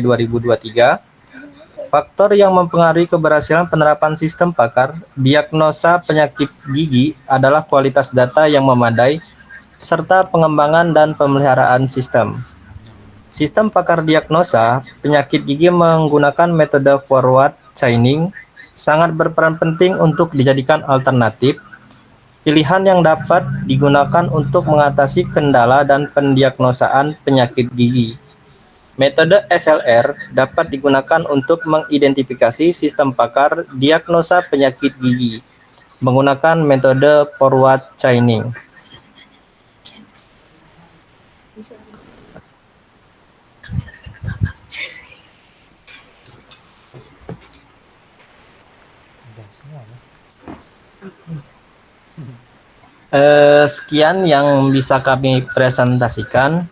2023, faktor yang mempengaruhi keberhasilan penerapan sistem pakar diagnosa penyakit gigi adalah kualitas data yang memadai serta pengembangan dan pemeliharaan sistem. Sistem pakar diagnosa penyakit gigi menggunakan metode forward chaining sangat berperan penting untuk dijadikan alternatif pilihan yang dapat digunakan untuk mengatasi kendala dan pendiagnosaan penyakit gigi. Metode SLR dapat digunakan untuk mengidentifikasi sistem pakar diagnosa penyakit gigi menggunakan metode forward chaining. Udah semua ya. Sekian yang bisa kami presentasikan.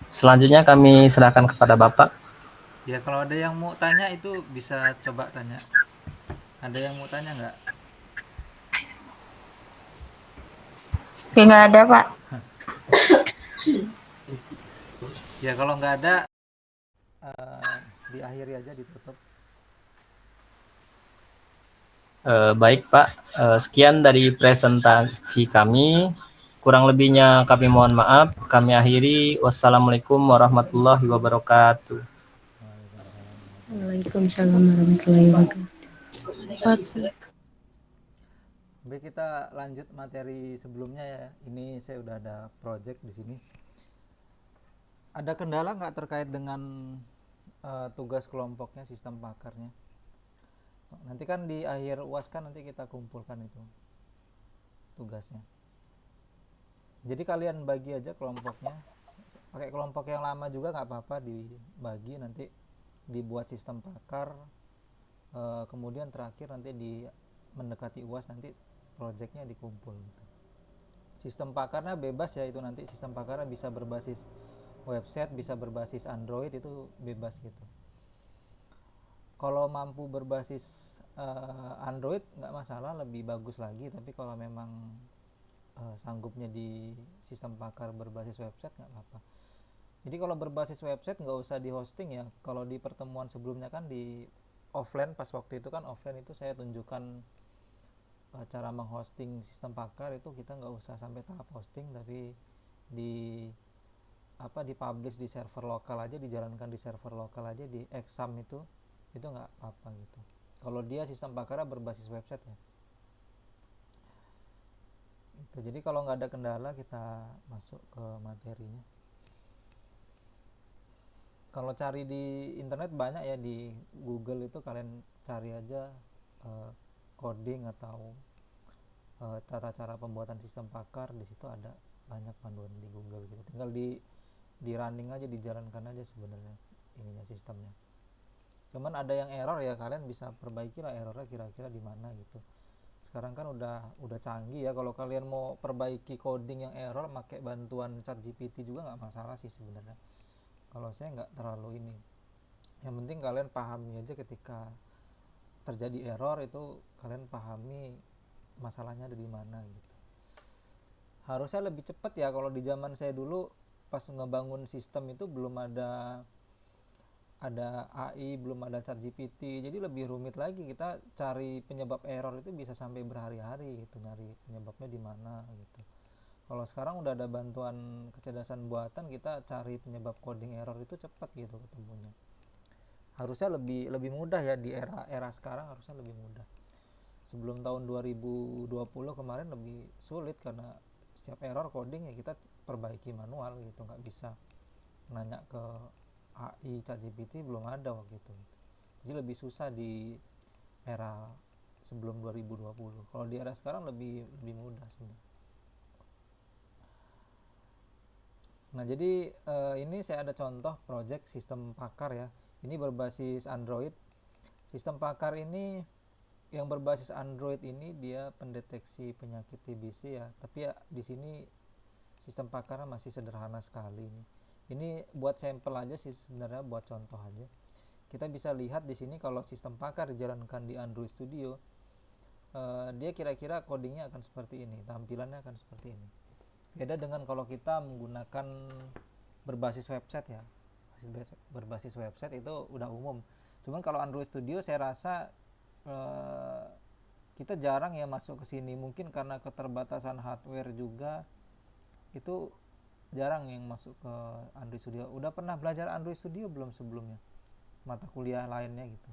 Selanjutnya kami serahkan kepada Bapak. Ya kalau ada yang mau tanya itu bisa coba tanya. Ada yang mau tanya nggak? Nggak ada, Pak. Ya kalau nggak ada, diakhiri aja, ditutup. Baik Pak, sekian dari presentasi kami. Kurang lebihnya kami mohon maaf. Kami akhiri. Wassalamualaikum warahmatullahi wabarakatuh. Waalaikumsalam warahmatullahi wabarakatuh. Baik, kita lanjut materi sebelumnya ya. Ini saya udah ada project di sini. Ada kendala nggak terkait dengan tugas kelompoknya, sistem pakarnya? Nanti kan di akhir UAS kan nanti kita kumpulkan itu tugasnya. Jadi kalian bagi aja kelompoknya, pakai kelompok yang lama juga nggak apa-apa, dibagi nanti dibuat sistem pakar, kemudian terakhir nanti di mendekati UAS nanti projectnya dikumpul gitu. Sistem pakarnya bebas ya, itu nanti sistem pakarnya bisa berbasis website, bisa berbasis Android, itu bebas gitu. Kalau mampu berbasis Android nggak masalah, lebih bagus lagi. Tapi kalau memang sanggupnya di sistem pakar berbasis website nggak apa-apa. Jadi kalau berbasis website nggak usah di hosting ya. Kalau di pertemuan sebelumnya kan di offline, pas waktu itu kan offline itu saya tunjukkan cara menghosting sistem pakar, itu kita nggak usah sampai tahap hosting, tapi dipublish di server lokal aja, dijalankan di server lokal aja di exam itu nggak apa-apa gitu. Kalau dia sistem pakarnya berbasis website ya. Itu. Jadi kalau nggak ada kendala kita masuk ke materinya. Kalau cari di internet banyak ya, di Google itu kalian cari aja coding atau tata cara pembuatan sistem pakar, di situ ada banyak panduan di Google gitu. Tinggal di running aja, dijalankan aja sebenarnya ininya, sistemnya. Cuman ada yang error ya, kalian bisa perbaiki lah errornya kira-kira di mana gitu. Sekarang kan udah canggih ya, kalau kalian mau perbaiki coding yang error pakai bantuan ChatGPT juga nggak masalah sih sebenarnya. Kalau saya nggak terlalu ini. Yang penting kalian pahami aja ketika terjadi error itu kalian pahami masalahnya ada di mana gitu. Harusnya lebih cepat ya, kalau di zaman saya dulu pas ngebangun sistem itu belum ada AI, belum ada ChatGPT, jadi lebih rumit lagi. Kita cari penyebab error itu bisa sampai berhari-hari gitu, nyari penyebabnya di mana gitu. Kalau sekarang udah ada bantuan kecerdasan buatan, kita cari penyebab coding error itu cepat gitu ketemunya. Harusnya lebih mudah ya, di era sekarang harusnya lebih mudah. Sebelum tahun 2020 kemarin lebih sulit, karena setiap error coding ya kita perbaiki manual gitu, nggak bisa nanya ke AI, ChatGPT belum ada waktu itu. Jadi lebih susah di era sebelum 2020. Kalau di era sekarang lebih mudah sebenarnya. Nah, jadi ini saya ada contoh project sistem pakar ya. Ini berbasis Android. Sistem pakar ini yang berbasis Android ini dia pendeteksi penyakit TBC ya. Tapi ya di sini sistem pakarnya masih sederhana sekali ini. Ini buat sampel aja sih sebenarnya, buat contoh aja. Kita bisa lihat di sini kalau sistem pakar dijalankan di Android Studio, dia kira-kira codingnya akan seperti ini, tampilannya akan seperti ini. Beda dengan kalau kita menggunakan berbasis website ya. berbasis website itu udah umum. Cuman kalau Android Studio saya rasa kita jarang ya masuk ke sini, mungkin karena keterbatasan hardware juga, itu jarang yang masuk ke Android Studio. Udah pernah belajar Android Studio belum sebelumnya, mata kuliah lainnya gitu?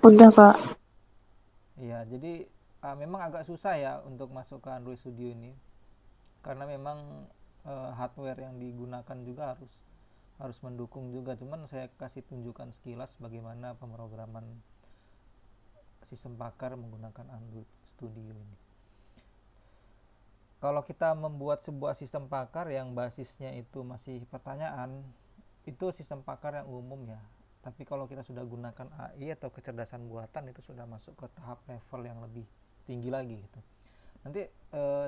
Udah Kak. Iya, jadi memang agak susah ya untuk masuk ke Android Studio ini, karena memang hardware yang digunakan juga harus mendukung juga. Cuman saya kasih tunjukkan sekilas bagaimana pemrograman sistem Packard menggunakan Android Studio ini. Kalau kita membuat sebuah sistem Packard yang basisnya itu masih pertanyaan, itu sistem Packard yang umum ya. Tapi kalau kita sudah gunakan AI atau kecerdasan buatan, itu sudah masuk ke tahap level yang lebih tinggi lagi gitu. Nanti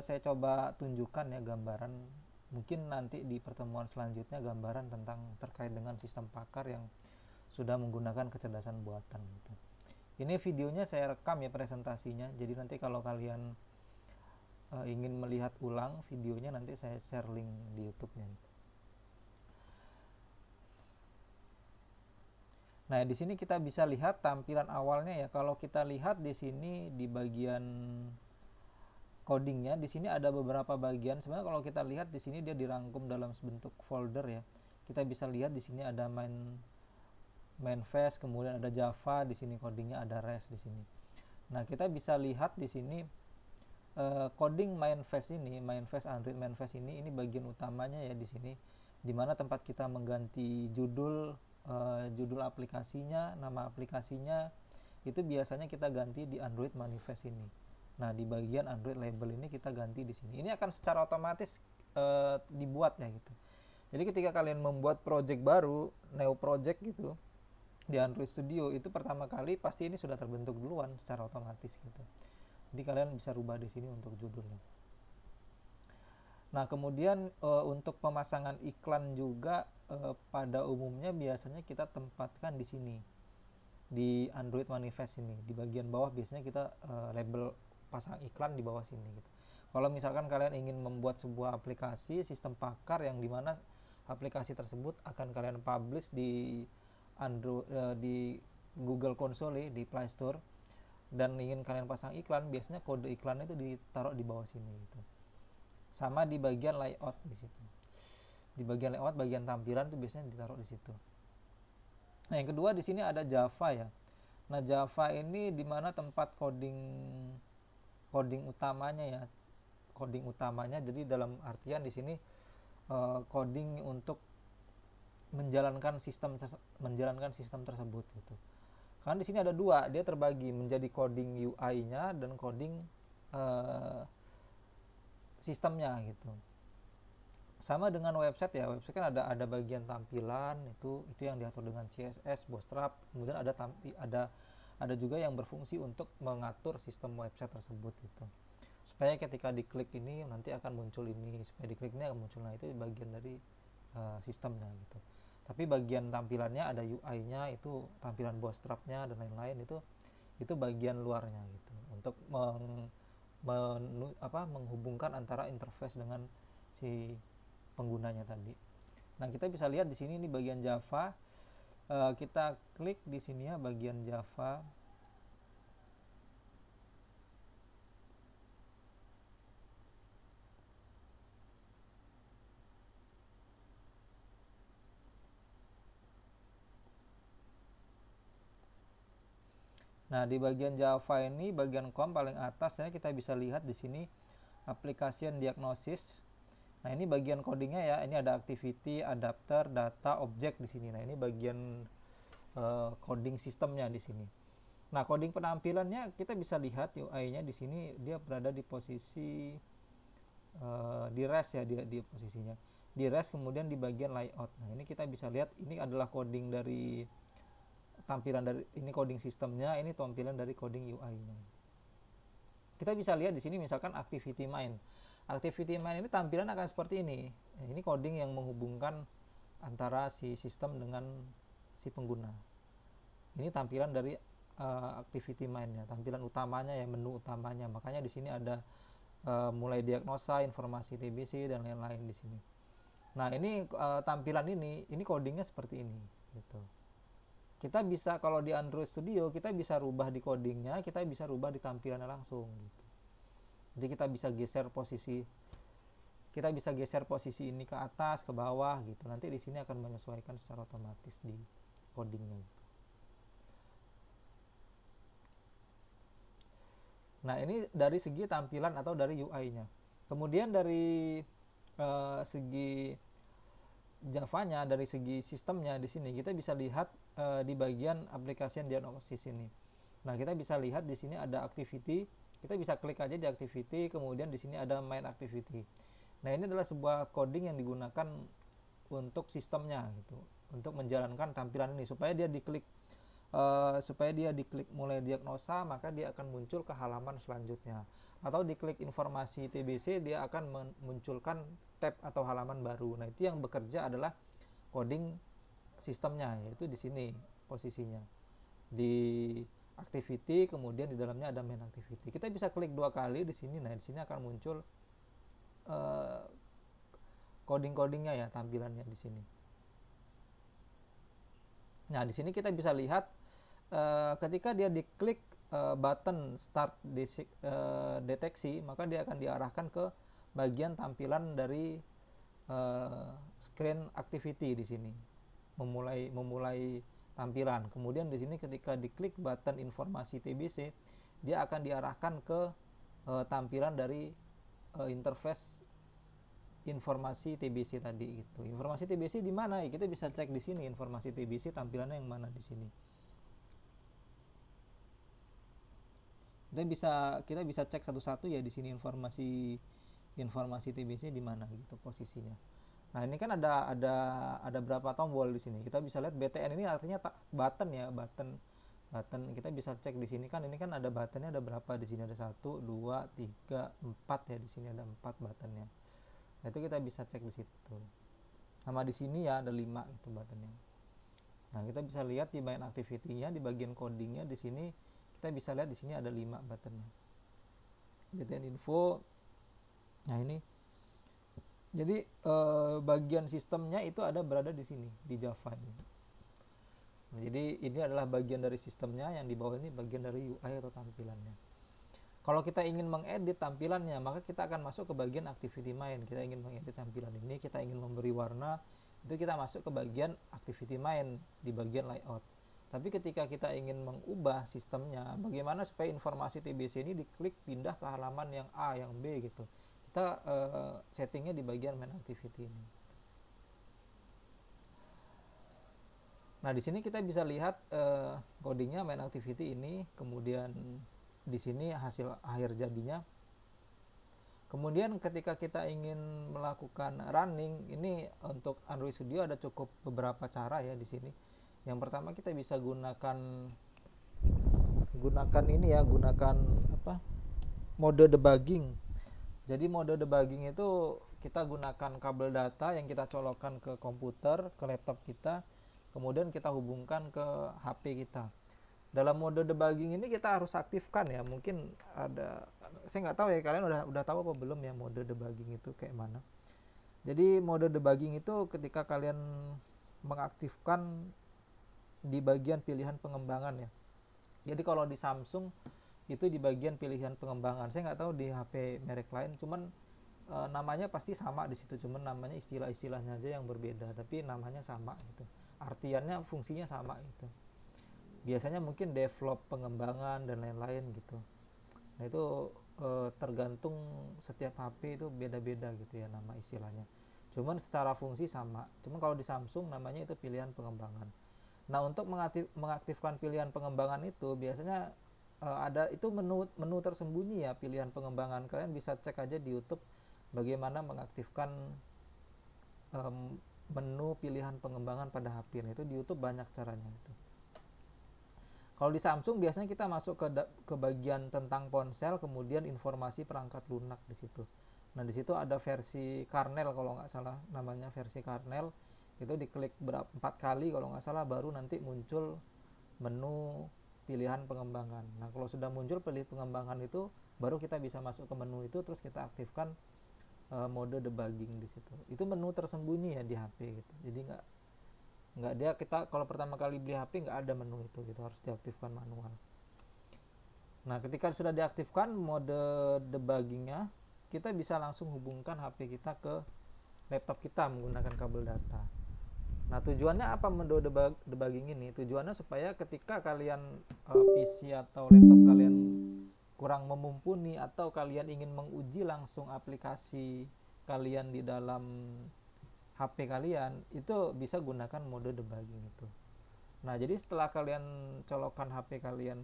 saya coba tunjukkan ya gambaran, mungkin nanti di pertemuan selanjutnya, gambaran tentang terkait dengan sistem Packard yang sudah menggunakan kecerdasan buatan gitu. Ini videonya saya rekam ya presentasinya, jadi nanti kalau kalian ingin melihat ulang videonya, nanti saya share link di YouTube-nya gitu. Nah, di sini kita bisa lihat tampilan awalnya ya. Kalau kita lihat di sini di bagian codingnya, di sini ada beberapa bagian. Sebenarnya kalau kita lihat di sini dia dirangkum dalam bentuk folder ya. Kita bisa lihat di sini ada manifest, kemudian ada Java, di sini codingnya ada REST di sini. Nah, kita bisa lihat di sini coding manifest Android manifest ini bagian utamanya ya di sini, dimana tempat kita mengganti judul aplikasinya, nama aplikasinya, itu biasanya kita ganti di Android manifest ini. Nah, di bagian Android label ini kita ganti di sini. Ini akan secara otomatis dibuat ya gitu. Jadi ketika kalian membuat project baru, new project gitu di Android Studio, itu pertama kali pasti ini sudah terbentuk duluan secara otomatis gitu. Jadi kalian bisa rubah di sini untuk judulnya. Nah, kemudian untuk pemasangan iklan juga pada umumnya biasanya kita tempatkan di sini, di Android manifest ini. Di bagian bawah biasanya kita label pasang iklan di bawah sini gitu. Kalau misalkan kalian ingin membuat sebuah aplikasi sistem Packard yang dimana aplikasi tersebut akan kalian publish di Android, di Google Console, di Play Store, dan ingin kalian pasang iklan, biasanya kode iklannya itu ditaruh di bawah sini gitu. Sama di bagian layout di situ. Di bagian layout, bagian tampilan itu biasanya ditaruh di situ. Nah, yang kedua di sini ada Java ya. Nah, Java ini dimana tempat coding utamanya ya. Coding utamanya, jadi dalam artian di sini coding untuk menjalankan sistem tersebut gitu. Karena di sini ada dua, dia terbagi menjadi coding UI-nya dan coding sistemnya gitu. Sama dengan website ya, website kan ada bagian tampilan, itu yang diatur dengan CSS, Bootstrap, kemudian ada juga yang berfungsi untuk mengatur sistem website tersebut gitu. Supaya ketika diklik ini nanti akan muncul ini, supaya diklik ini akan muncul, nah itu bagian dari sistemnya gitu. Tapi bagian tampilannya ada UI-nya, itu tampilan Bootstrap-nya dan lain-lain, itu bagian luarnya gitu, untuk menghubungkan antara interface dengan si penggunanya tadi. Nah, kita bisa lihat di sini ini bagian Java. Kita klik di sini ya bagian Java. Nah, di bagian Java ini, bagian COM paling atas ya, kita bisa lihat di sini application diagnosis. Nah, ini bagian codingnya ya. Ini ada activity, adapter, data, object di sini. Nah, ini bagian coding sistemnya di sini. Nah, coding penampilannya kita bisa lihat UI-nya di sini, dia berada di posisi di rest ya, di posisinya. Di rest, kemudian di bagian layout. Nah, ini kita bisa lihat ini adalah coding dari tampilan dari ini, coding sistemnya, ini tampilan dari coding UI-nya. Kita bisa lihat di sini misalkan activity main. Activity main ini tampilan akan seperti ini. Ini coding yang menghubungkan antara si sistem dengan si pengguna. Ini tampilan dari activity main-nya, tampilan utamanya ya, menu utamanya. Makanya di sini ada mulai diagnosa, informasi TBC dan lain-lain di sini. Nah ini tampilan ini codingnya seperti ini gitu. Kita bisa kalau di Android Studio kita bisa rubah di codingnya, kita bisa rubah di tampilannya langsung gitu. Jadi kita bisa geser posisi ini ke atas, ke bawah gitu. Nanti di sini akan menyesuaikan secara otomatis di codingnya gitu. Nah ini dari segi tampilan atau dari UI-nya. Kemudian dari segi Java-nya, dari segi sistemnya di sini kita bisa lihat di bagian application diagnosis ini. Nah, kita bisa lihat di sini ada activity, kita bisa klik aja di activity, kemudian di sini ada main activity. Nah, ini adalah sebuah coding yang digunakan untuk sistemnya gitu, untuk menjalankan tampilan ini supaya dia diklik mulai diagnosa, maka dia akan muncul ke halaman selanjutnya. Atau diklik informasi TBC, dia akan memunculkan tab atau halaman baru. Nah, itu yang bekerja adalah coding sistemnya, yaitu di sini posisinya. Di activity, kemudian di dalamnya ada main activity. Kita bisa klik 2 kali di sini. Nah, di sini akan muncul coding-codingnya ya, tampilannya di sini. Nah, di sini kita bisa lihat ketika dia diklik button start deteksi, maka dia akan diarahkan ke bagian tampilan dari screen activity di sini, memulai tampilan. Kemudian di sini ketika diklik button informasi TBC, dia akan diarahkan ke tampilan dari interface informasi TBC tadi gitu. Informasi TBC di mana? Ya, kita bisa cek di sini informasi TBC tampilannya yang mana di sini. Kita bisa cek satu-satu ya di sini informasi TBC di mana gitu posisinya. Nah, ini kan ada berapa tombol di sini. Kita bisa lihat BTN ini artinya button ya, button. Kita bisa cek di sini kan, ini kan ada buttonnya ada berapa di sini, ada 1 2 3 4 ya, di sini ada 4 buttonnya. Nah, itu kita bisa cek di situ. Sama di sini ya ada 5 itu buttonnya. Nah, kita bisa lihat di main activity-nya, di bagian codingnya di sini kita bisa lihat di sini ada 5 buttonnya. BTN info. Nah, ini jadi bagian sistemnya itu berada di sini di Java ini. Nah, jadi ini adalah bagian dari sistemnya, yang di bawah ini bagian dari UI atau tampilannya. Kalau kita ingin mengedit tampilannya, maka kita akan masuk ke bagian activity main. Kita ingin mengedit tampilan ini, kita ingin memberi warna, itu kita masuk ke bagian activity main di bagian layout. Tapi ketika kita ingin mengubah sistemnya, bagaimana supaya informasi TBC ini diklik pindah ke halaman yang A, yang B gitu. Kita settingnya di bagian main activity ini. Nah, di sini kita bisa lihat codingnya main activity ini, kemudian di sini hasil akhir jadinya. Kemudian ketika kita ingin melakukan running, ini untuk Android Studio ada cukup beberapa cara ya di sini. Yang pertama kita bisa gunakan mode debugging. Jadi mode debugging itu kita gunakan kabel data yang kita colokkan ke komputer, ke laptop kita, kemudian kita hubungkan ke HP kita. Dalam mode debugging ini kita harus aktifkan ya, mungkin saya nggak tahu ya kalian udah tahu apa belum ya mode debugging itu kayak mana. Jadi mode debugging itu ketika kalian mengaktifkan di bagian pilihan pengembangan ya. Jadi kalau di Samsung itu di bagian pilihan pengembangan. Saya nggak tahu di HP merek lain, cuman namanya pasti sama di situ, cuman namanya istilah-istilahnya aja yang berbeda, tapi namanya sama gitu. Artiannya, fungsinya sama gitu. Biasanya mungkin develop pengembangan dan lain-lain gitu. Nah, itu tergantung setiap HP itu beda-beda gitu ya nama istilahnya. Cuman secara fungsi sama. Cuman kalau di Samsung namanya itu pilihan pengembangan. Nah, untuk mengaktifkan pilihan pengembangan itu biasanya ada itu menu tersembunyi ya, pilihan pengembangan. Kalian bisa cek aja di YouTube bagaimana mengaktifkan menu pilihan pengembangan pada HP. Nah, itu di YouTube banyak caranya itu. Kalau di Samsung biasanya kita masuk ke bagian tentang ponsel, kemudian informasi perangkat lunak di situ. Nah, di situ ada versi kernel kalau nggak salah, namanya versi kernel. Itu diklik 4 kali kalau nggak salah, baru nanti muncul menu pilihan pengembangan. Nah, kalau sudah muncul pilih pengembangan itu, baru kita bisa masuk ke menu itu, terus kita aktifkan mode debugging di situ. Itu menu tersembunyi ya di HP gitu. Jadi nggak dia, kita kalau pertama kali beli HP nggak ada menu itu gitu, harus diaktifkan manual. Nah, ketika sudah diaktifkan mode debuggingnya, kita bisa langsung hubungkan HP kita ke laptop kita menggunakan kabel data. Nah, tujuannya apa mode debugging ini? Tujuannya supaya ketika kalian PC atau laptop kalian kurang memumpuni atau kalian ingin menguji langsung aplikasi kalian di dalam HP kalian, itu bisa gunakan mode debugging itu. Nah, jadi setelah kalian colokkan HP kalian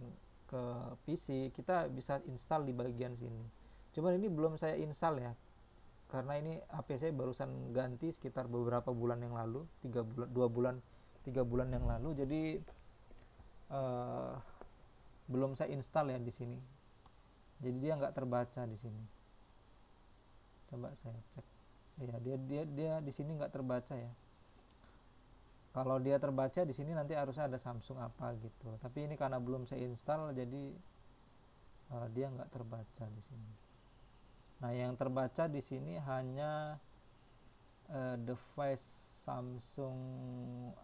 ke PC, kita bisa install di bagian sini. Cuman ini belum saya install ya, karena ini HP saya barusan ganti sekitar beberapa bulan yang lalu, 3 bulan yang lalu. Jadi belum saya install ya di sini. Jadi dia nggak terbaca di sini. Coba saya cek. Ya, dia di sini nggak terbaca ya. Kalau dia terbaca di sini nanti harusnya ada Samsung apa gitu. Tapi ini karena belum saya install, jadi dia nggak terbaca di sini. Nah, yang terbaca di sini hanya device Samsung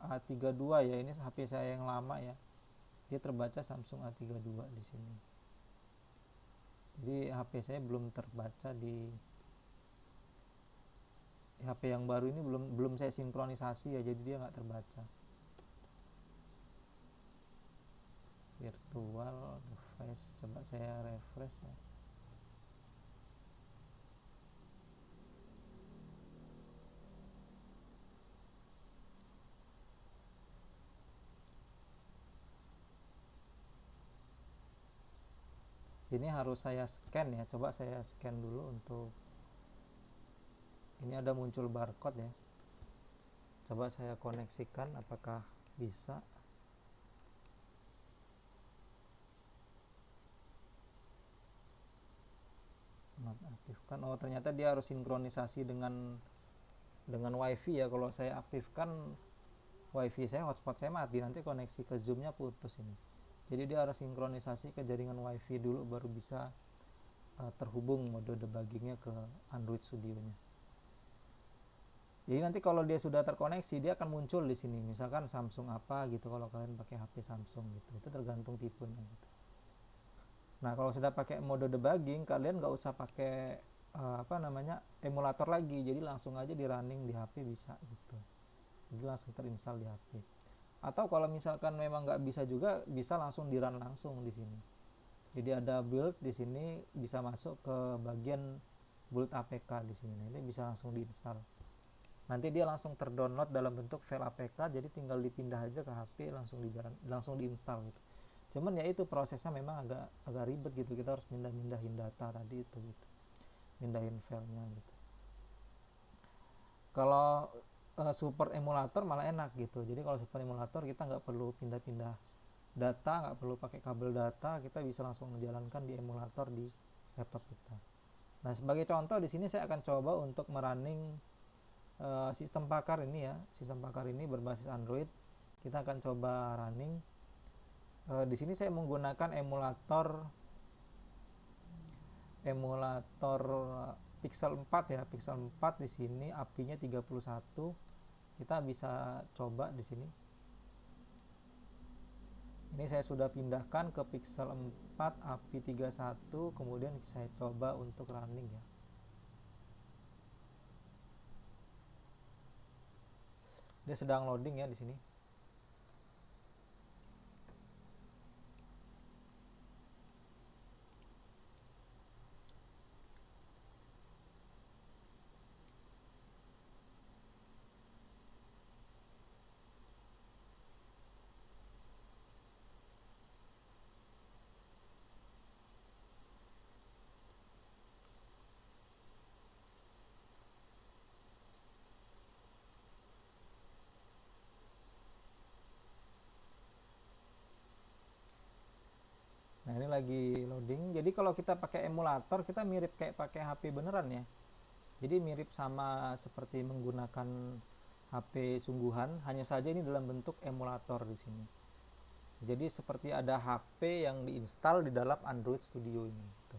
A32 ya. Ini HP saya yang lama ya. Dia terbaca Samsung A32 di sini. Jadi HP saya belum terbaca di HP yang baru ini, belum saya sinkronisasi ya, jadi dia nggak terbaca. Virtual device, coba saya refresh ya. Ini harus saya scan ya, coba saya scan dulu untuk ini, ada muncul barcode ya. Coba saya koneksikan apakah bisa. Aktifkan. Oh, ternyata dia harus sinkronisasi dengan WiFi ya. Kalau saya aktifkan WiFi saya, hotspot saya mati, nanti koneksi ke Zoom-nya putus ini. Jadi dia harus sinkronisasi ke jaringan WiFi dulu baru bisa terhubung mode debuggingnya ke Android Studio-nya. Jadi nanti kalau dia sudah terkoneksi, dia akan muncul di sini, misalkan Samsung apa gitu. Kalau kalian pakai HP Samsung gitu, itu tergantung tipenya gitu. Nah, kalau sudah pakai mode debugging, kalian nggak usah pakai emulator lagi. Jadi langsung aja di running di HP bisa gitu. Jadi langsung terinstall di HP. Atau kalau misalkan memang nggak bisa juga, bisa langsung di run langsung di sini. Jadi ada build di sini, bisa masuk ke bagian build APK di sini. Nanti bisa langsung diinstal. Nanti dia langsung terdownload dalam bentuk file APK, jadi tinggal dipindah aja ke HP, langsung diinstal gitu. Cuman ya itu prosesnya memang agak ribet gitu. Kita harus mindahin data tadi itu gitu. Mindahin filenya gitu. Kalau support emulator malah enak gitu. Jadi kalau support emulator kita nggak perlu pindah-pindah data, nggak perlu pakai kabel data, kita bisa langsung menjalankan di emulator di laptop kita. Nah, sebagai contoh di sini saya akan coba untuk merunning sistem Pakar ini ya. Sistem Pakar ini berbasis Android. Kita akan coba running. Di sini saya menggunakan emulator Pixel 4 ya. Pixel 4 di sini API-nya 31. Kita bisa coba di sini. Ini saya sudah pindahkan ke Pixel 4 API 31, kemudian saya coba untuk running ya. Dia sedang loading ya di sini. Nah, ini lagi loading. Jadi kalau kita pakai emulator, kita mirip kayak pakai HP beneran ya. Jadi mirip sama seperti menggunakan HP sungguhan, hanya saja ini dalam bentuk emulator di sini. Jadi seperti ada HP yang diinstal di dalam Android Studio ini gitu.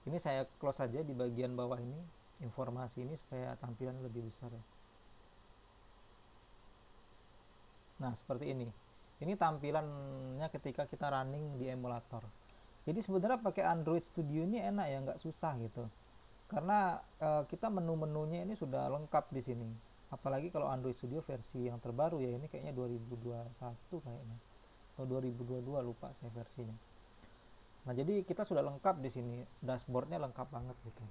Ini saya close saja di bagian bawah ini. informasi ini supaya tampilan lebih besar ya. Nah seperti ini tampilannya ketika kita running di emulator. Jadi sebenarnya pakai Android Studio ini enak ya, nggak susah gitu, karena kita menu-menunya ini sudah lengkap di sini. Apalagi kalau Android Studio versi yang terbaru ya, ini kayaknya 2021 kayaknya atau 2022, lupa saya versinya. Nah jadi kita sudah lengkap di sini, dashboardnya lengkap banget gitu.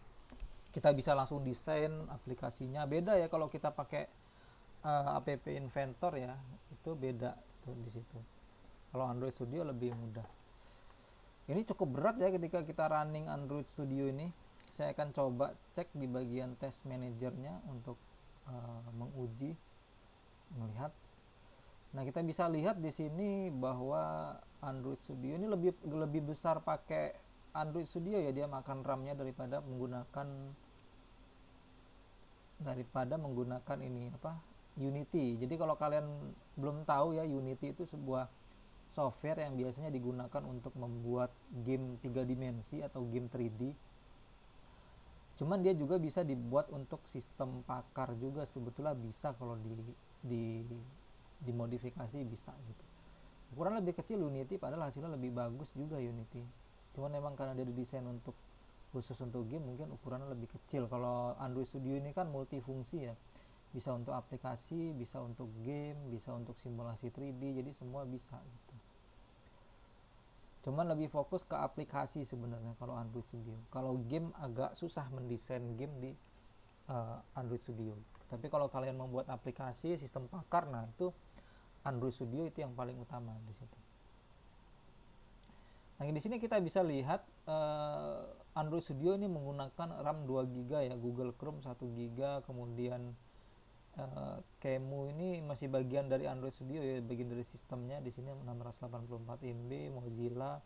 Kita bisa langsung desain aplikasinya. Beda ya kalau kita pakai app Inventor ya, itu beda itu di situ. Kalau Android Studio lebih mudah. Ini cukup berat ya ketika kita running Android Studio ini. Saya akan coba cek di bagian test manajernya untuk menguji, melihat. Nah kita bisa lihat di sini bahwa Android Studio ini lebih besar pakai Android Studio ya, dia makan RAM-nya daripada menggunakan ini apa, Unity. Jadi kalau kalian belum tahu ya, Unity itu sebuah software yang biasanya digunakan untuk membuat game 3 dimensi atau game 3D. Cuman dia juga bisa dibuat untuk sistem pakar juga, sebetulnya bisa kalau dimodifikasi bisa gitu. Ukuran lebih kecil Unity, padahal hasilnya lebih bagus juga Unity. Cuman memang karena dia didesain untuk khusus untuk game, mungkin ukurannya lebih kecil. Kalau Android Studio ini kan multifungsi ya, bisa untuk aplikasi, bisa untuk game, bisa untuk simulasi 3D, jadi semua bisa gitu. Cuman lebih fokus ke aplikasi sebenarnya kalau Android Studio. Kalau game agak susah mendesain game di Android Studio. Tapi kalau kalian membuat aplikasi sistem pakar, nah itu Android Studio itu yang paling utama di situ. Nah di sini kita bisa lihat Android Studio ini menggunakan RAM 2 GB ya, Google Chrome 1 GB, kemudian Kemu ini masih bagian dari Android Studio ya, bagian dari sistemnya. Di sini 684 MB, Mozilla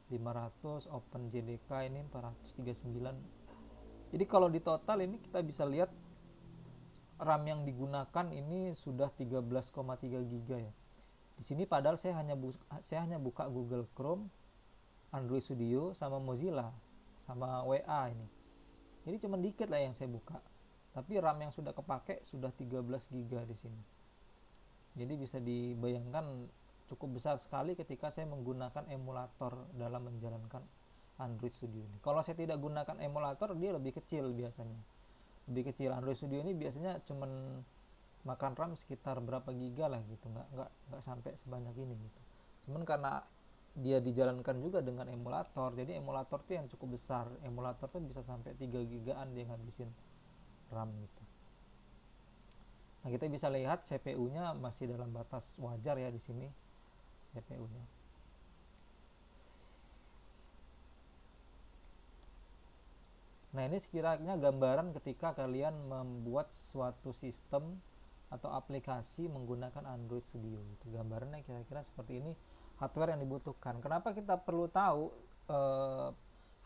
500, OpenJDK ini 439. Jadi kalau di total ini kita bisa lihat RAM yang digunakan ini sudah 13,3 GB ya. Di sini padahal saya hanya buka Google Chrome, Android Studio sama Mozilla sama WA ini. Jadi cuma dikit lah yang saya buka. Tapi RAM yang sudah kepake sudah 13 GB di sini. Jadi bisa dibayangkan cukup besar sekali ketika saya menggunakan emulator dalam menjalankan Android Studio ini. Kalau saya tidak gunakan emulator, dia lebih kecil biasanya. Lebih kecil. Android Studio ini biasanya cuma makan RAM sekitar berapa giga lah gitu, nggak sampai sebanyak ini gitu. Cuman karena dia dijalankan juga dengan emulator, jadi emulator tuh yang cukup besar. Emulator tuh bisa sampai 3 gigaan dia ngabisin RAM gitu. Nah kita bisa lihat CPU-nya masih dalam batas wajar ya di sini CPU-nya. Nah ini sekiranya gambaran ketika kalian membuat suatu sistem atau aplikasi menggunakan Android Studio. Itu gambarannya kira-kira seperti ini hardware yang dibutuhkan. Kenapa kita perlu tahu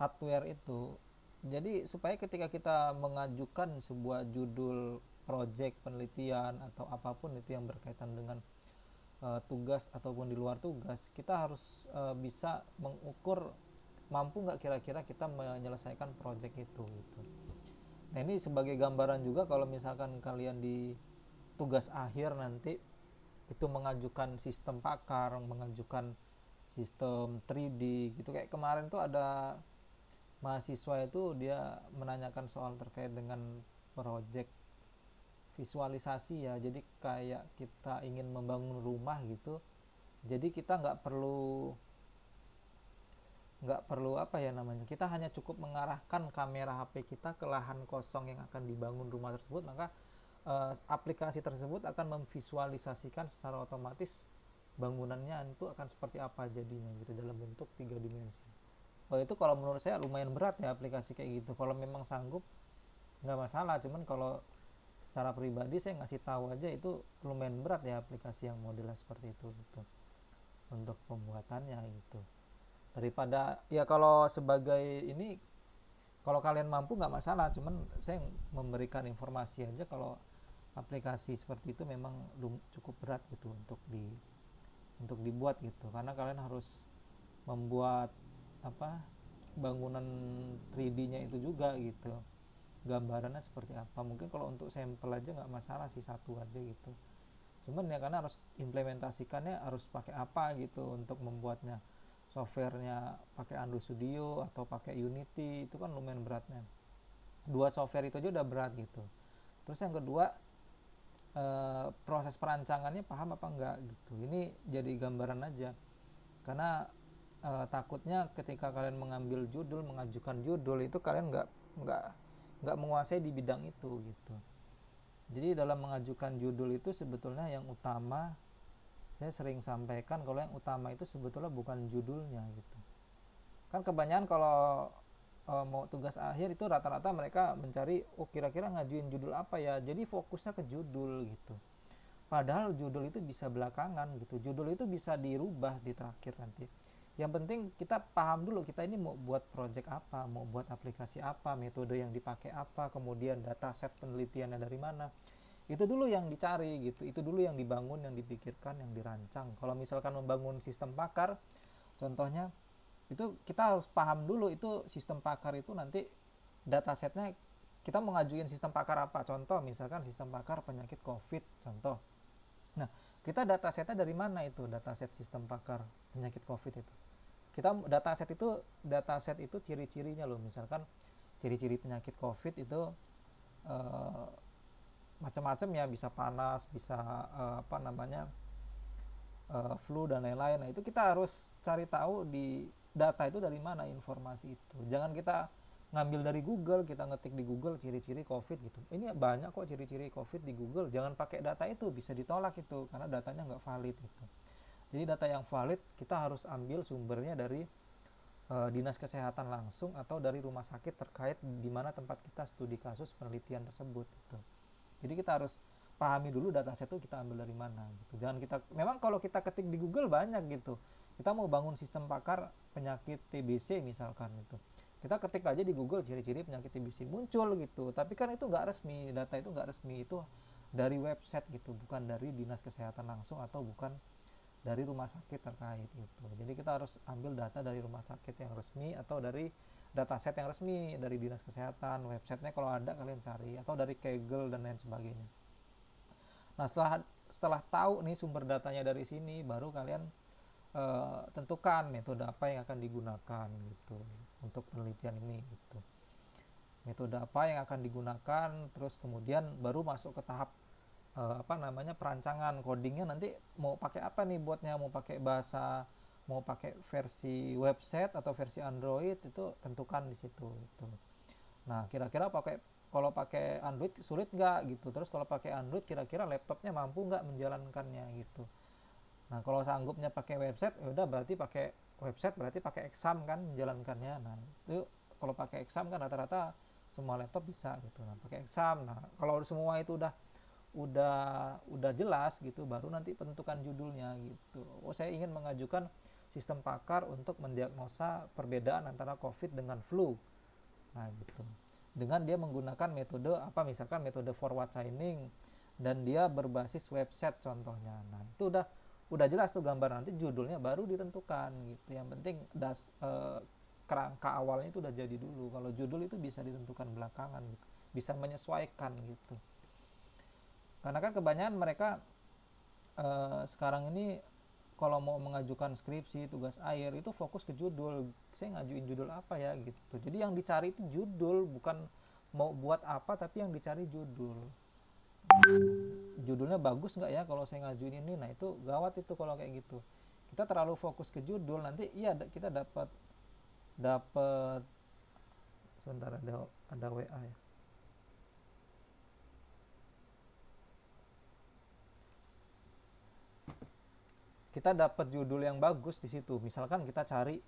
hardware itu? Jadi supaya ketika kita mengajukan sebuah judul project penelitian atau apapun itu yang berkaitan dengan tugas ataupun di luar tugas, kita harus bisa mengukur mampu nggak kira-kira kita menyelesaikan project itu gitu. Nah ini sebagai gambaran juga kalau misalkan kalian di tugas akhir nanti itu mengajukan sistem pakar, mengajukan sistem 3D gitu. Kayak kemarin tuh ada mahasiswa itu dia menanyakan soal terkait dengan project visualisasi ya. Jadi kayak kita ingin membangun rumah gitu, jadi kita nggak perlu apa ya namanya, kita hanya cukup mengarahkan kamera HP kita ke lahan kosong yang akan dibangun rumah tersebut, maka aplikasi tersebut akan memvisualisasikan secara otomatis bangunannya itu akan seperti apa jadinya gitu dalam bentuk 3 dimensi. Itu kalau menurut saya lumayan berat ya aplikasi kayak gitu. Kalau memang sanggup nggak masalah, cuman kalau secara pribadi saya ngasih tahu aja itu lumayan berat ya aplikasi yang modelnya seperti itu gitu untuk pembuatannya gitu. Daripada ya kalau sebagai ini, kalau kalian mampu nggak masalah, cuman saya memberikan informasi aja kalau aplikasi seperti itu memang cukup berat gitu untuk dibuat gitu, karena kalian harus membuat apa bangunan 3D-nya itu juga gitu. gambarannya seperti apa. Mungkin kalau untuk sampel aja nggak masalah sih, satu aja gitu. Cuman ya karena harus implementasikannya harus pakai apa gitu untuk membuatnya, softwarenya pakai Android Studio atau pakai Unity, itu kan lumayan beratnya. Dua software itu aja udah berat gitu. Terus yang kedua, proses perancangannya paham apa enggak gitu. Ini jadi gambaran aja, karena takutnya ketika kalian mengambil judul, mengajukan judul itu kalian nggak nggak menguasai di bidang itu gitu. Jadi dalam mengajukan judul itu sebetulnya yang utama, saya sering sampaikan kalau yang utama itu sebetulnya bukan judulnya gitu. Kan kebanyakan kalau mau tugas akhir itu rata-rata mereka mencari, oh kira-kira ngajuin judul apa ya, jadi fokusnya ke judul gitu. Padahal judul itu bisa belakangan gitu, judul itu bisa dirubah di terakhir nanti. Yang penting kita paham dulu kita ini mau buat project apa, mau buat aplikasi apa, metode yang dipakai apa, kemudian dataset penelitiannya dari mana. Itu dulu yang dicari gitu, itu dulu yang dibangun, yang dipikirkan, yang dirancang. Kalau misalkan membangun sistem pakar, contohnya itu kita harus paham dulu itu sistem pakar itu nanti datasetnya kita mau ngajuin sistem pakar apa. Contoh misalkan sistem pakar penyakit COVID contoh. Nah, kita datasetnya dari mana itu, dataset sistem pakar penyakit COVID itu? Kita dataset itu ciri-cirinya loh. Misalkan ciri-ciri penyakit COVID itu macam-macam ya, bisa panas, bisa flu dan lain-lain. Nah, itu kita harus cari tahu di data itu dari mana informasi itu. Jangan kita ngambil dari Google, kita ngetik di Google ciri-ciri COVID gitu. Ini banyak kok ciri-ciri COVID di Google. Jangan pakai data itu, bisa ditolak itu karena datanya nggak valid gitu. Jadi data yang valid kita harus ambil sumbernya dari dinas kesehatan langsung atau dari rumah sakit terkait di mana tempat kita studi kasus penelitian tersebut gitu. Jadi kita harus pahami dulu dataset itu kita ambil dari mana gitu. Jangan kita, memang kalau kita ketik di Google banyak gitu. Kita mau bangun sistem pakar penyakit TBC misalkan itu. Kita ketik aja di Google ciri-ciri penyakit TBC muncul gitu. Tapi kan itu nggak resmi, data itu nggak resmi, itu dari website gitu, bukan dari dinas kesehatan langsung atau bukan dari rumah sakit terkait gitu. Jadi kita harus ambil data dari rumah sakit yang resmi atau dari dataset yang resmi dari dinas kesehatan, websitenya kalau ada kalian cari, atau dari Kaggle dan lain sebagainya. Nah, setelah tahu nih sumber datanya dari sini, baru kalian tentukan metode apa yang akan digunakan gitu untuk penelitian ini gitu. Metode apa yang akan digunakan, terus kemudian baru masuk ke tahap perancangan codingnya. Nanti mau pakai apa nih buatnya, mau pakai bahasa, mau pakai versi website atau versi Android, itu tentukan di situ gitu. Nah, kira-kira kalau pakai Android sulit nggak gitu, terus kalau pakai Android kira-kira laptopnya mampu nggak menjalankannya gitu. Nah, kalau sanggupnya pakai website, ya udah berarti pakai website, berarti pakai exam kan menjalankannya. Nah, itu kalau pakai exam kan rata-rata semua laptop bisa gitu. Nah, pakai exam. Nah, kalau semua itu udah jelas gitu, baru nanti tentukan judulnya gitu. Oh, saya ingin mengajukan sistem pakar untuk mendiagnosa perbedaan antara COVID dengan flu. Nah, gitu. Dengan dia menggunakan metode apa, misalkan metode forward chaining, dan dia berbasis website contohnya. Nah, itu udah jelas tuh gambar, nanti judulnya baru ditentukan gitu. Yang penting kerangka awalnya itu udah jadi dulu. Kalau judul itu bisa ditentukan belakangan gitu. Bisa menyesuaikan gitu. Karena kan kebanyakan mereka sekarang ini kalau mau mengajukan skripsi, tugas akhir itu fokus ke judul. Saya ngajuin judul apa ya gitu. Jadi yang dicari itu judul, bukan mau buat apa, tapi yang dicari judul. Judulnya bagus nggak ya kalau saya ngajuin ini? Nah, itu gawat itu kalau kayak gitu. Kita terlalu fokus ke judul, nanti iya kita dapat sebentar, ada WA ya. Kita dapat judul yang bagus di situ. Misalkan kita cari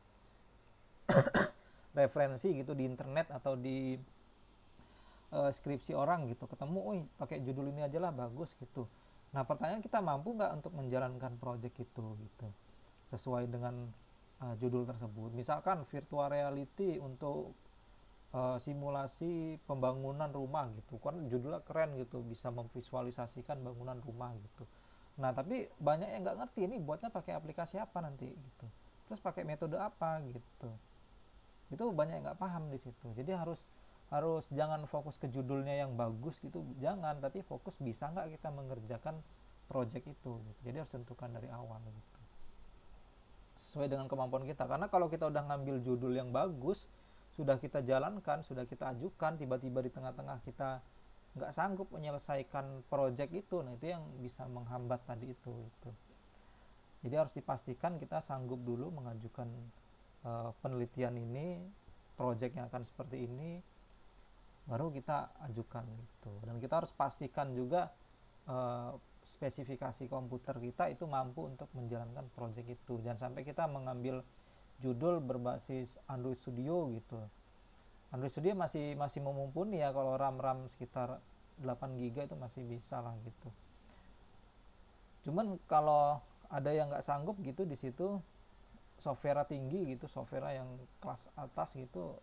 referensi gitu di internet atau di skripsi orang gitu, ketemu, pakai judul ini aja lah bagus gitu. Nah, pertanyaan kita mampu nggak untuk menjalankan project itu gitu, sesuai dengan judul tersebut. Misalkan virtual reality untuk simulasi pembangunan rumah gitu, kan judulnya keren gitu, bisa memvisualisasikan bangunan rumah gitu. Nah, tapi banyak yang nggak ngerti ini buatnya pakai aplikasi apa nanti gitu, terus pakai metode apa gitu. Itu banyak yang nggak paham di situ. Jadi harus harus jangan fokus ke judulnya yang bagus gitu, jangan, tapi fokus bisa nggak kita mengerjakan project itu gitu. Jadi harus tentukan dari awal gitu, sesuai dengan kemampuan kita. Karena kalau kita udah ngambil judul yang bagus, sudah kita jalankan, sudah kita ajukan, tiba-tiba di tengah-tengah kita nggak sanggup menyelesaikan project itu, nah itu yang bisa menghambat tadi itu gitu. Jadi harus dipastikan kita sanggup dulu mengajukan penelitian ini, project yang akan seperti ini, baru kita ajukan gitu. Dan kita harus pastikan juga spesifikasi komputer kita itu mampu untuk menjalankan project itu. Jangan sampai kita mengambil judul berbasis Android Studio gitu. Android Studio masih mumpuni ya, kalau RAM sekitar 8 GB itu masih bisa lah gitu. Cuman kalau ada yang nggak sanggup gitu, di situ software tinggi gitu, software yang kelas atas gitu,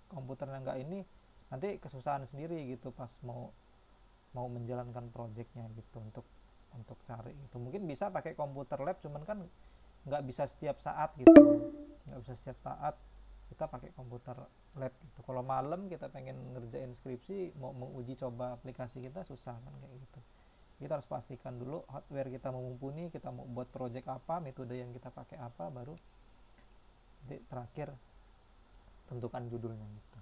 komputernya nggak ini, nanti kesusahan sendiri gitu pas mau menjalankan projectnya gitu, untuk cari gitu. Mungkin bisa pakai komputer lab, cuman kan nggak bisa setiap saat gitu, nggak bisa setiap saat kita pakai komputer lab gitu. Kalau malam kita pengen ngerjain skripsi, mau menguji coba aplikasi kita, susah kan kayak gitu. Kita harus pastikan dulu hardware kita mumpuni, kita mau buat project apa, metode yang kita pakai apa, baru nanti terakhir tentukan judulnya gitu.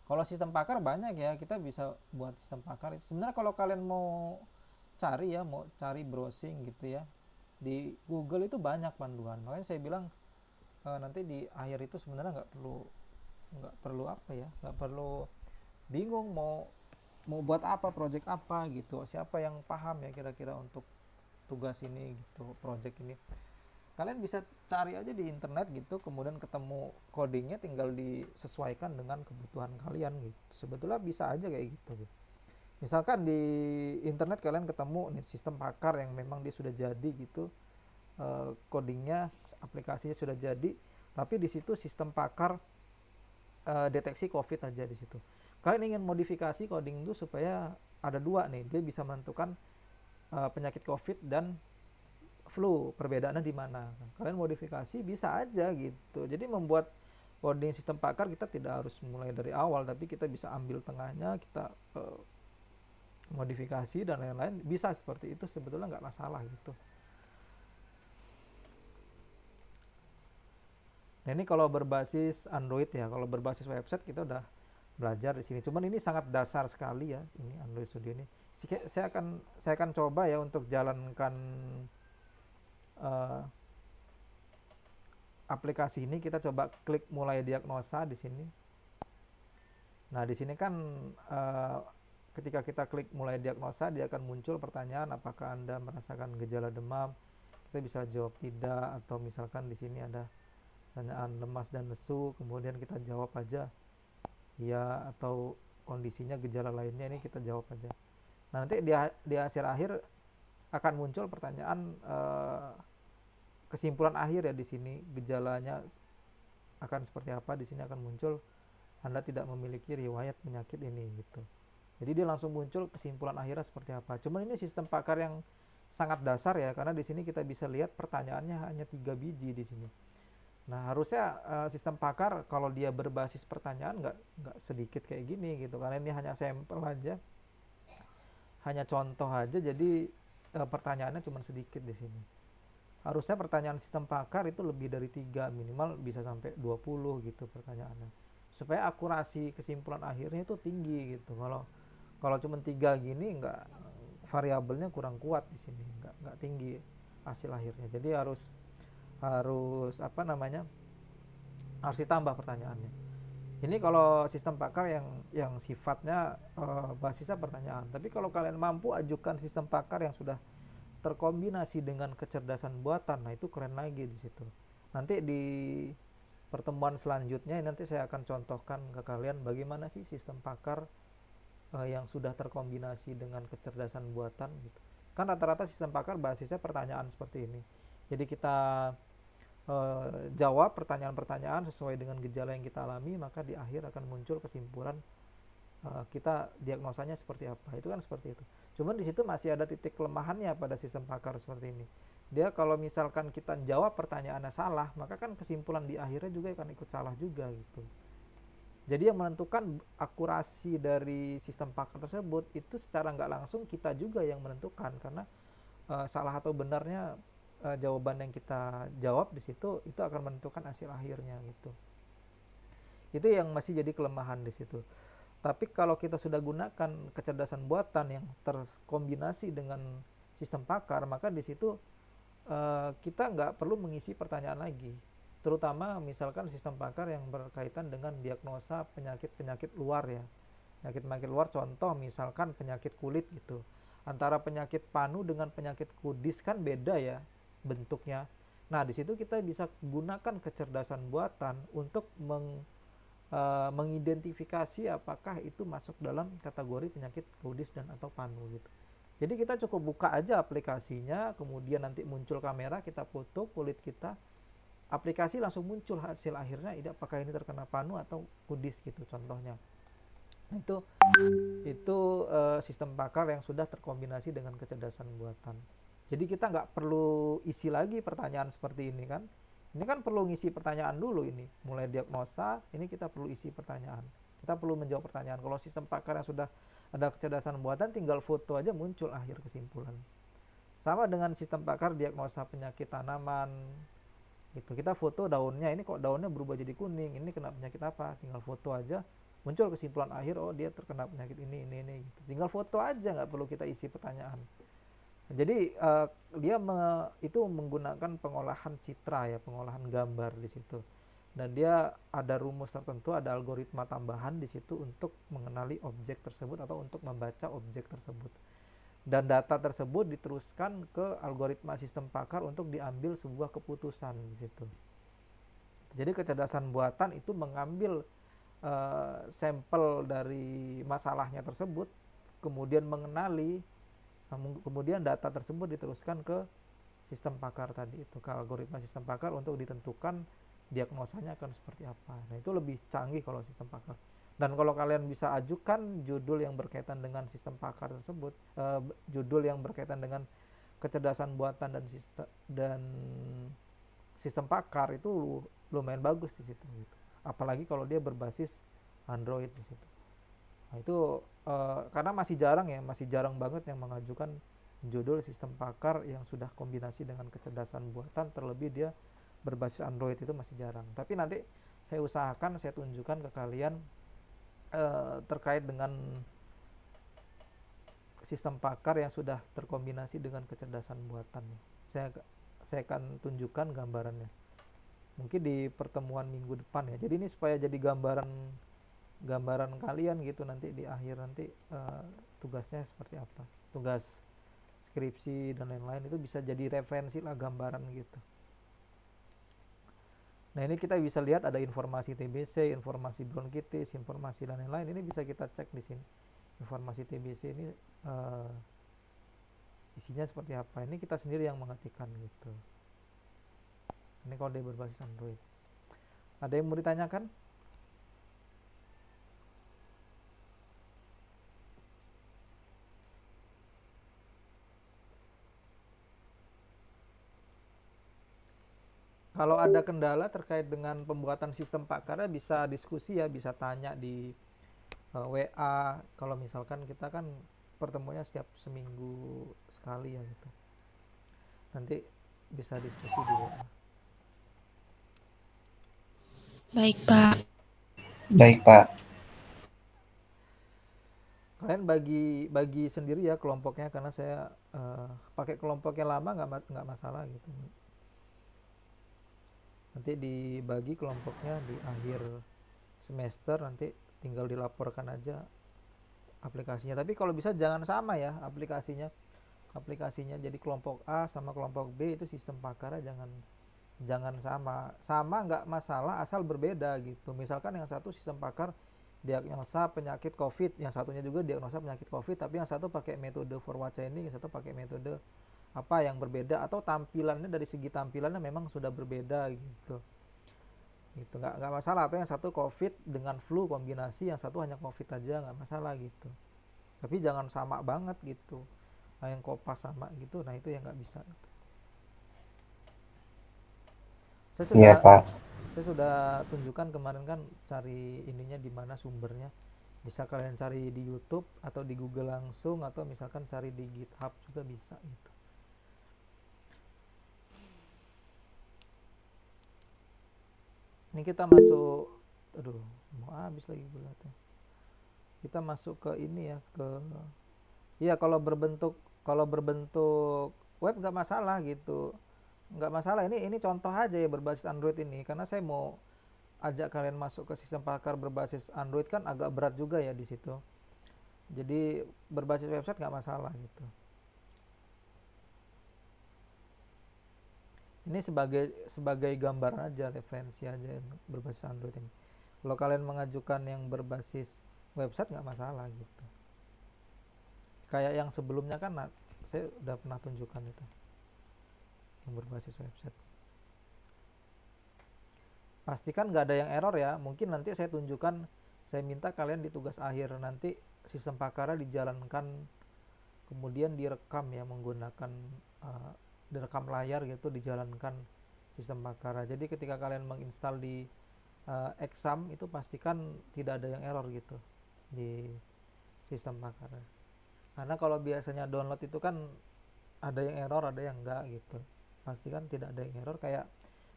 Kalau sistem pakar banyak ya, kita bisa buat sistem pakar. Sebenarnya kalau kalian mau cari browsing gitu ya, di Google itu banyak panduan. Makanya saya bilang nanti di akhir itu sebenarnya nggak perlu bingung mau buat apa, project apa gitu. Siapa yang paham ya kira-kira untuk tugas ini gitu, project ini. Kalian bisa cari aja di internet gitu, kemudian ketemu codingnya, tinggal disesuaikan dengan kebutuhan kalian gitu. Sebetulnya bisa aja kayak gitu. Misalkan di internet kalian ketemu nih sistem pakar yang memang dia sudah jadi gitu, codingnya, aplikasinya sudah jadi, tapi di situ sistem pakar deteksi COVID aja di situ. Kalian ingin modifikasi coding itu supaya ada dua nih, dia bisa menentukan penyakit COVID dan flu, perbedaannya di mana. Kalian modifikasi bisa aja gitu. Jadi membuat coding sistem pakar kita tidak harus mulai dari awal, tapi kita bisa ambil tengahnya, kita modifikasi dan lain-lain, bisa seperti itu, sebetulnya nggak masalah gitu. Nah ini kalau berbasis Android ya, kalau berbasis website kita udah belajar di sini. Cuman ini sangat dasar sekali ya, ini Android Studio ini. Saya akan coba ya untuk jalankan aplikasi ini. Kita coba klik mulai diagnosa di sini. Nah di sini kan ketika kita klik mulai diagnosa, dia akan muncul pertanyaan apakah Anda merasakan gejala demam. Kita bisa jawab tidak, atau misalkan di sini ada pertanyaan lemas dan lesu, kemudian kita jawab aja ya, atau kondisinya gejala lainnya, ini kita jawab aja. Nah nanti di akhir akan muncul pertanyaan kesimpulan akhir ya, di sini gejalanya akan seperti apa, di sini akan muncul Anda tidak memiliki riwayat penyakit ini gitu. Jadi dia langsung muncul kesimpulan akhirnya seperti apa. Cuman ini sistem pakar yang sangat dasar ya, karena di sini kita bisa lihat pertanyaannya hanya 3 biji di sini. Nah harusnya sistem pakar kalau dia berbasis pertanyaan nggak sedikit kayak gini gitu, karena ini hanya sampel aja, hanya contoh aja, jadi pertanyaannya cuma sedikit di sini. Harusnya pertanyaan sistem pakar itu lebih dari 3, minimal bisa sampai 20 gitu pertanyaannya, supaya akurasi kesimpulan akhirnya itu tinggi gitu. Kalau cuma 3 gini, nggak, variabelnya kurang kuat di sini, nggak tinggi hasil akhirnya. Jadi harus harus ditambah pertanyaannya. Ini kalau sistem pakar yang sifatnya basisnya pertanyaan. Tapi kalau kalian mampu ajukan sistem pakar yang sudah terkombinasi dengan kecerdasan buatan, nah itu keren lagi di situ. Nanti di pertemuan selanjutnya nanti saya akan contohkan ke kalian bagaimana sih sistem pakar yang sudah terkombinasi dengan kecerdasan buatan gitu. Kan rata-rata sistem pakar basisnya pertanyaan seperti ini. Jadi kita jawab pertanyaan-pertanyaan sesuai dengan gejala yang kita alami, maka di akhir akan muncul kesimpulan kita diagnosanya seperti apa. Itu kan seperti itu. Cuman di situ masih ada titik kelemahannya pada sistem pakar seperti ini. Dia kalau misalkan kita jawab pertanyaannya salah, maka kan kesimpulan di akhirnya juga akan ikut salah juga gitu. Jadi yang menentukan akurasi dari sistem pakar tersebut itu secara nggak langsung kita juga yang menentukan, karena salah atau benarnya jawaban yang kita jawab di situ itu akan menentukan hasil akhirnya gitu. Itu yang masih jadi kelemahan di situ. Tapi kalau kita sudah gunakan kecerdasan buatan yang terkombinasi dengan sistem pakar, maka di situ kita nggak perlu mengisi pertanyaan lagi. Terutama misalkan sistem pakar yang berkaitan dengan diagnosa penyakit-penyakit luar ya. Penyakit-penyakit luar, contoh misalkan penyakit kulit gitu. Antara penyakit panu dengan penyakit kudis kan beda ya bentuknya. Nah, di situ kita bisa gunakan kecerdasan buatan untuk mengidentifikasi apakah itu masuk dalam kategori penyakit kudis dan atau panu gitu. Jadi kita cukup buka aja aplikasinya, kemudian nanti muncul kamera, kita foto kulit kita, aplikasi langsung muncul hasil akhirnya, apakah ini terkena panu atau kudis gitu contohnya. Nah, itu sistem pakar yang sudah terkombinasi dengan kecerdasan buatan. Jadi kita nggak perlu isi lagi pertanyaan seperti ini kan. Ini kan perlu ngisi pertanyaan dulu ini. Mulai diagnosa, ini kita perlu isi pertanyaan. Kita perlu menjawab pertanyaan. Kalau sistem pakar yang sudah ada kecerdasan buatan, tinggal foto aja muncul akhir kesimpulan. Sama dengan sistem pakar diagnosa penyakit tanaman. Gitu. Kita foto daunnya, ini kok daunnya berubah jadi kuning, ini kena penyakit apa? Tinggal foto aja, muncul kesimpulan akhir, oh dia terkena penyakit ini gitu. Tinggal foto aja, nggak perlu kita isi pertanyaan. Jadi dia itu menggunakan pengolahan citra ya, pengolahan gambar di situ. Dan dia ada rumus tertentu, ada algoritma tambahan di situ untuk mengenali objek tersebut atau untuk membaca objek tersebut. Dan data tersebut diteruskan ke algoritma sistem pakar untuk diambil sebuah keputusan di situ. Jadi kecerdasan buatan itu mengambil sampel dari masalahnya tersebut, kemudian mengenali, kemudian data tersebut diteruskan ke sistem pakar tadi itu, ke algoritma sistem pakar untuk ditentukan diagnosanya akan seperti apa. Nah, itu lebih canggih kalau sistem pakar. Dan kalau kalian bisa ajukan judul yang berkaitan dengan sistem pakar tersebut, judul yang berkaitan dengan kecerdasan buatan dan sistem pakar itu lumayan bagus di situ gitu. Apalagi kalau dia berbasis Android di situ. Nah, itu karena masih jarang banget yang mengajukan judul sistem pakar yang sudah kombinasi dengan kecerdasan buatan, terlebih dia berbasis Android, itu masih jarang. Tapi nanti saya usahakan saya tunjukkan ke kalian terkait dengan sistem pakar yang sudah terkombinasi dengan kecerdasan buatan. Saya akan tunjukkan gambarannya. Mungkin di pertemuan minggu depan ya. Jadi ini supaya jadi gambaran kalian gitu nanti di akhir nanti tugasnya seperti apa. Tugas skripsi dan lain-lain itu bisa jadi referensi lah, gambaran gitu. Nah, ini kita bisa lihat ada informasi TBC, informasi bronkitis, informasi dan lain-lain. Ini bisa kita cek di sini. Informasi TBC ini isinya seperti apa. Ini kita sendiri yang mengetikkan gitu. Ini kalau dia berbasis Android. Ada yang mau ditanyakan? Kalau ada kendala terkait dengan pembuatan sistem pakarnya bisa diskusi ya, bisa tanya di WA. Kalau misalkan kita kan pertemuannya setiap seminggu sekali ya gitu. Nanti bisa diskusi di WA. Baik, Pak. Baik, Pak. Kalian bagi sendiri ya kelompoknya, karena saya pakai kelompoknya lama nggak masalah gitu. Nanti dibagi kelompoknya di akhir semester, nanti tinggal dilaporkan aja aplikasinya. Tapi kalau bisa jangan sama ya aplikasinya. Jadi kelompok A sama kelompok B itu sistem pakarnya jangan sama nggak masalah asal berbeda gitu. Misalkan yang satu sistem pakar diagnosa penyakit COVID, yang satunya juga diagnosa penyakit COVID, tapi yang satu pakai metode forward chaining, yang satu pakai metode apa yang berbeda, atau tampilannya dari segi tampilannya memang sudah berbeda gitu nggak masalah. Atau yang satu COVID dengan flu kombinasi, yang satu hanya COVID aja, nggak masalah gitu. Tapi jangan sama banget gitu. Nah, yang kopas sama gitu, nah itu yang nggak bisa gitu. Saya Iya, sudah Pak. Saya sudah tunjukkan kemarin kan cari ininya di mana sumbernya. Bisa kalian cari di YouTube atau di Google langsung, atau misalkan cari di GitHub juga bisa gitu. Ini kita masuk, aduh, mau habis lagi bulatnya. Kita masuk ke ini ya, ke iya, kalau berbentuk web nggak masalah gitu, nggak masalah. Ini contoh aja ya berbasis Android ini, karena saya mau ajak kalian masuk ke sistem pakar berbasis Android kan agak berat juga ya di situ. Jadi berbasis website nggak masalah gitu. Ini sebagai gambar aja, referensi aja berbasis Android ini. Kalau kalian mengajukan yang berbasis website nggak masalah gitu. Kayak yang sebelumnya kan saya udah pernah tunjukkan itu, yang berbasis website. Pastikan nggak ada yang error ya. Mungkin nanti saya tunjukkan, saya minta kalian di tugas akhir nanti sistem pakarnya dijalankan, kemudian direkam ya menggunakan direkam layar gitu, dijalankan sistem pakara. Jadi ketika kalian menginstal di exam itu pastikan tidak ada yang error gitu di sistem pakara. Karena kalau biasanya download itu kan ada yang error, ada yang enggak gitu. Pastikan tidak ada yang error. Kayak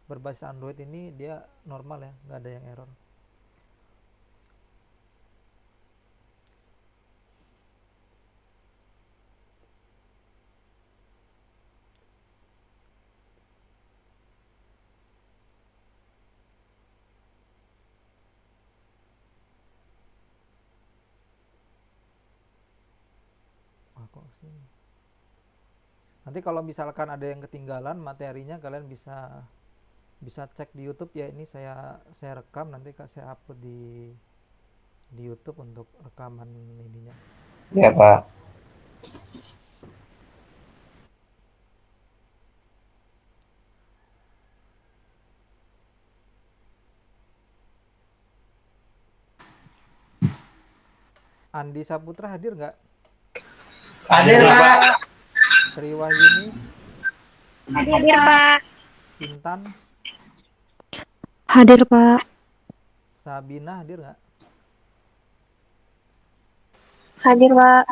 berbasis Android ini dia normal ya, nggak ada yang error. Wah, kok sini. Nanti kalau misalkan ada yang ketinggalan materinya, kalian bisa bisa cek di YouTube ya. Ini saya rekam, nanti saya upload di YouTube untuk rekaman ininya. Ya, Pak. Andi Saputra hadir nggak? Hadir, Pak. Tri Wahyuni, Hadir, Pak. Intan, Hadir, Pak. Sabina hadir nggak? Hadir, Pak.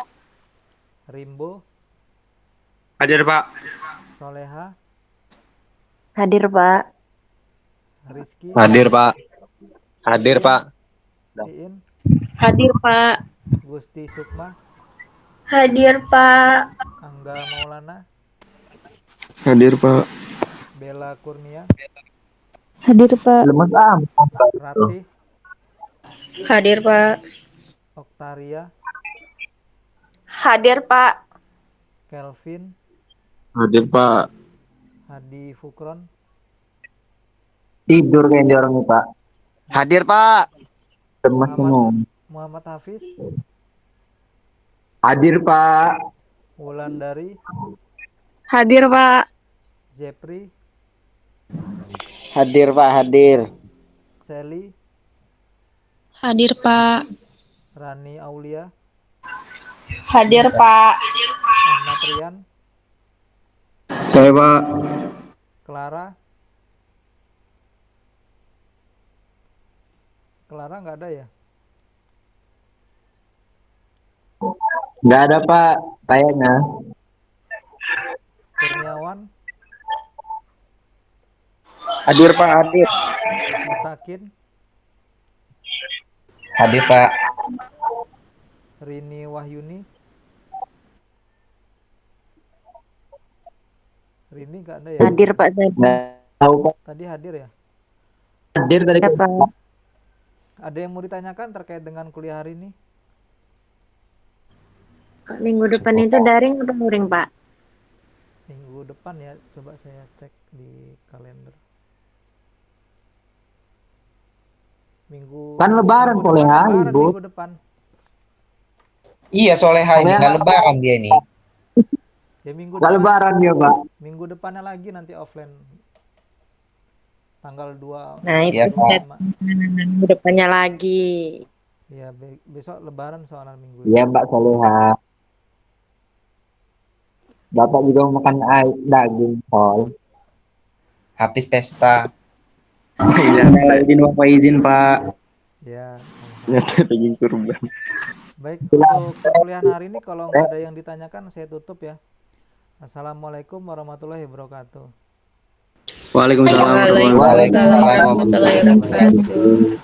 Rimbo, Hadir, Pak. Soleha, Hadir, Pak. Rizky, Hadir, Pak. Hadir, Iin, Pak. Iin, Hadir, Pak. Gusti Sukma, Hadir, Pak. Angga Maulana, Hadir, Pak. Bella Kurnia, Hadir, Pak. Lemes Ratih, Hadir, Pak. Oktaria, Hadir, Pak. Kelvin, Hadir, Pak. Hadi Fukron, Tidur kayak orang nih, Pak. Hadir, Pak. Lemes Muhammad semua. Muhammad Hafiz, Hadir, Pak. Wulandari, Hadir, Pak. Jepri, Hadir, Pak. Hadir. Sally, Hadir, Pak. Rani Aulia, Hadir, Pak. Ahmad Rian, Saya, Pak. Clara nggak ada ya? Nggak ada, Pak. Kayaknya. Kurniawan, Hadir, Pak. Hadir. Mutakin, Hadir, Pak. Rini Wahyuni, Rini nggak ada ya? Hadir, Pak. Nggak tahu, Pak. Tadi hadir ya? Hadir tadi. Ya, Pak. Ada yang mau ditanyakan terkait dengan kuliah hari ini? Minggu depan itu daring atau luring, Pak? Minggu depan ya, coba saya cek di kalender. Kan lebaran, minggu depan, Soleha, lebaran Ibu. minggu depan. Iya, Soleha ini nggak lebaran dia ini. Ya minggu Nggak depan. lebaran dia, Pak. Minggu depannya lagi nanti offline. Tanggal 2 Nah, itu Iya, Pak. minggu depannya lagi. Ya, besok lebaran soalnya minggu Iya, ini. Mbak Soleha. Bapak juga mau makan daging, Pol. Habis pesta. Iya, Minal aidin wal faizin, Pak. Ya, nyata daging kurban. baik, untuk perkuliahan hari ini kalau nggak ada yang ditanyakan saya tutup ya. Assalamualaikum warahmatullahi wabarakatuh. Waalaikumsalam warahmatullahi Waalaikumsalam wabarakatuh. warahmatullahi wabarakatuh.